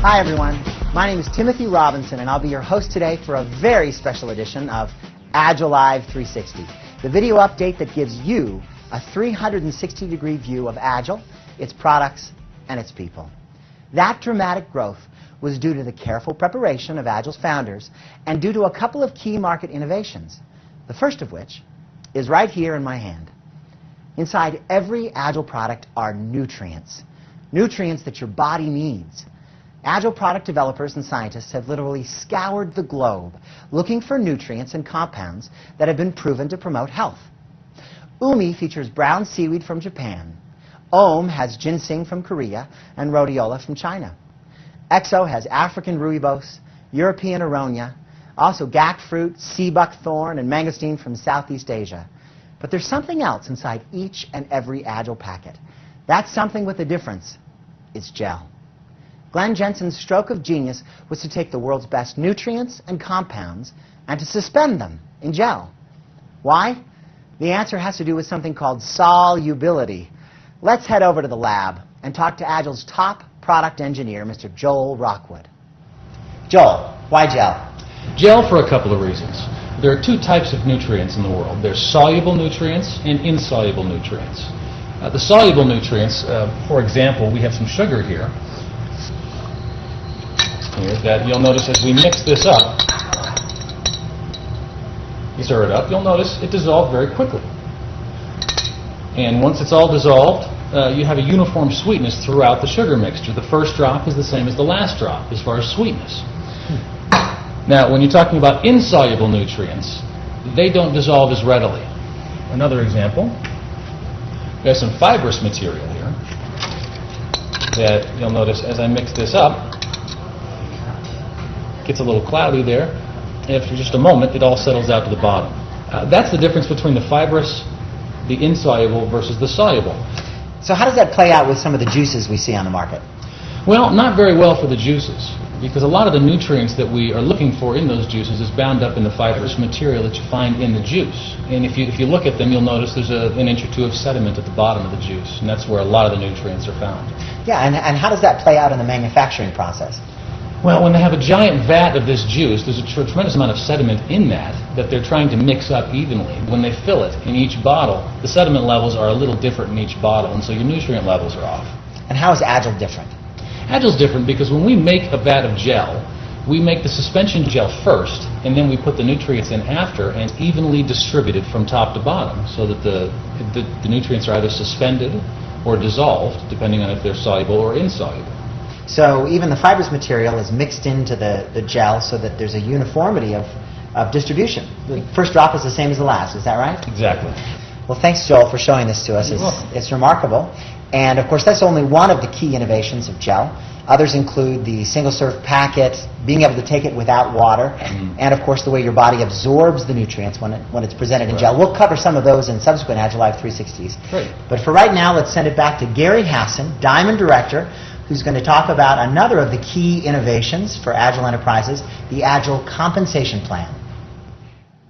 Hi everyone, my name is Timothy Robinson and I'll be your host today for a very special edition of Agile Live 360, the video update that gives you a 360-degree view of Agile, its products, and its people. That dramatic growth was due to the careful preparation of Agile's founders and due to a couple of key market innovations, the first of which is right here in my hand. Inside every Agile product are nutrients, nutrients that your body needs. Agile product developers and scientists have literally scoured the globe looking for nutrients and compounds that have been proven to promote health. Umi features brown seaweed from Japan. Ohm has ginseng from Korea and rhodiola from China. Exo has African rooibos, European aronia, also gack fruit, sea buckthorn, and mangosteen from Southeast Asia. But there's something else inside each and every Agile packet. That something with a difference is gel. Glenn Jensen's stroke of genius was to take the world's best nutrients and compounds and to suspend them in gel. Why? The answer has to do with something called solubility. Let's head over to the lab and talk to Agile's top product engineer, Mr. Joel Rockwood. Joel, why gel? Gel for a couple of reasons. There are two types of nutrients in the world. There's soluble nutrients and insoluble nutrients. The soluble nutrients, for example, we have some sugar here that you'll notice as we mix this up, you stir it up, you'll notice it dissolved very quickly. And once it's all dissolved, you have a uniform sweetness throughout the sugar mixture. The first drop is the same as the last drop as far as sweetness. Now, when you're talking about insoluble nutrients, they don't dissolve as readily. Another example, we have some fibrous material here that you'll notice as I mix this up, gets a little cloudy there. After just a moment, it all settles out to the bottom. That's the difference between the fibrous, the insoluble versus the soluble. So how does that play out with some of the juices we see on the market? Well, not very well for the juices, because a lot of the nutrients that we are looking for in those juices is bound up in the fibrous material that you find in the juice. And if you look at them, you'll notice there's an inch or two of sediment at the bottom of the juice, and that's where a lot of the nutrients are found. Yeah, and how does that play out in the manufacturing process? Well, when they have a giant vat of this juice, there's a tremendous amount of sediment in that they're trying to mix up evenly. When they fill it in each bottle, the sediment levels are a little different in each bottle, and so your nutrient levels are off. And how is Agile different? Agile's different because when we make a vat of gel, we make the suspension gel first, and then we put the nutrients in after, and it's evenly distributed from top to bottom, so that the nutrients are either suspended or dissolved, depending on if they're soluble or insoluble. So even the fibrous material is mixed into the gel so that there's a uniformity of distribution. The first drop is the same as the last, is that right? Exactly. Well, thanks, Joel, for showing this to us. It's remarkable. And, of course, that's only one of the key innovations of gel. Others include the single-serve packet, being able to take it without water, and, of course, the way your body absorbs the nutrients when it's presented in gel. We'll cover some of those in subsequent Agile Live 360s. Great. But for right now, let's send it back to Gary Hassan, Diamond Director, who's going to talk about another of the key innovations for Agile enterprises, the Agile Compensation Plan.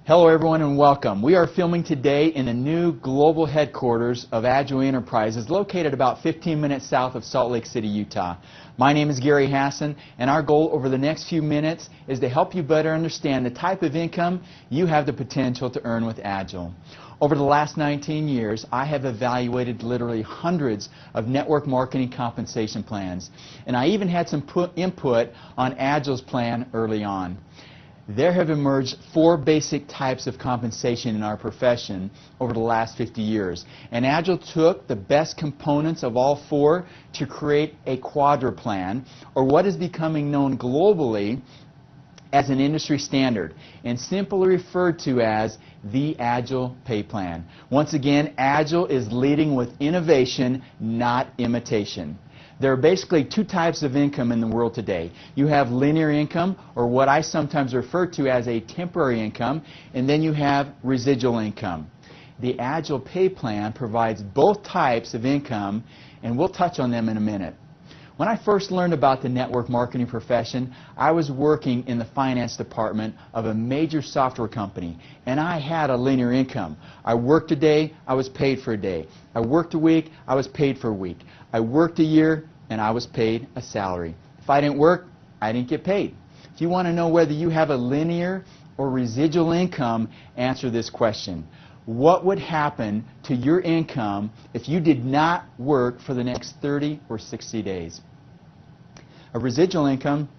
Hello everyone and welcome. We are filming today in the new global headquarters of Agile Enterprises located about 15 minutes south of Salt Lake City, Utah. My name is Gary Hassan, and our goal over the next few minutes is to help you better understand the type of income you have the potential to earn with Agile. Over the last 19 years, I have evaluated literally hundreds of network marketing compensation plans, and I even had some input on Agile's plan early on. There have emerged four basic types of compensation in our profession over the last 50 years, and Agile took the best components of all four to create a quadra plan, or what is becoming known globally as an industry standard, and simply referred to as the Agile Pay Plan. Once again, Agile is leading with innovation, not imitation. There are basically two types of income in the world today. You have linear income, or what I sometimes refer to as a temporary income, and then you have residual income. The Agile Pay Plan provides both types of income, and we'll touch on them in a minute. When I first learned about the network marketing profession, I was working in the finance department of a major software company, and I had a linear income. I worked a day, I was paid for a day. I worked a week, I was paid for a week. I worked a year, and I was paid a salary. If I didn't work, I didn't get paid. If you want to know whether you have a linear or residual income, answer this question. What would happen to your income if you did not work for the next 30 or 60 days? A residual income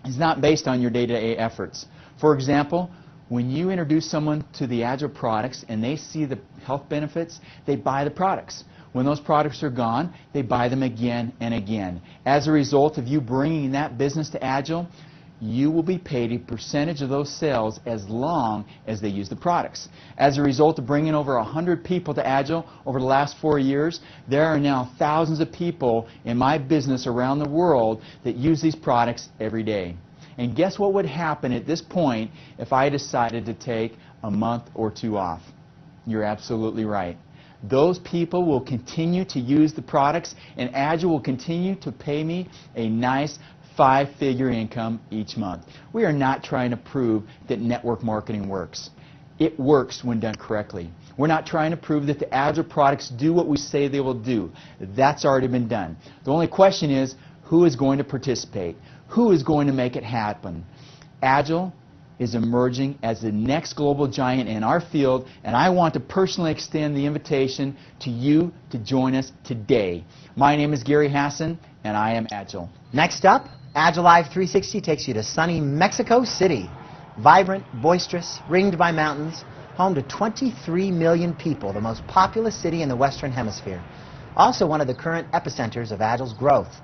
is not based on your day-to-day efforts. For example, when you introduce someone to the Agile products and they see the health benefits, they buy the products. When those products are gone, they buy them again and again. As a result of you bringing that business to Agile, you will be paid a percentage of those sales as long as they use the products. As a result of bringing over 100 people to Agile over the last 4 years, there are now thousands of people in my business around the world that use these products every day. And guess what would happen at this point if I decided to take a month or 2 off? You're absolutely right. Those people will continue to use the products, and Agile will continue to pay me a nice 5-figure income each month. We are not trying to prove that network marketing works. It works when done correctly. We're not trying to prove that the Agile products do what we say they will do. That's already been done. The only question is, who is going to participate? Who is going to make it happen? Agile is emerging as the next global giant in our field, and I want to personally extend the invitation to you to join us today. My name is Gary Hassan, and I am Agile. Next up, Agile Live 360 takes you to sunny Mexico City. Vibrant, boisterous, ringed by mountains, home to 23 million people, the most populous city in the Western Hemisphere. Also one of the current epicenters of Agile's growth.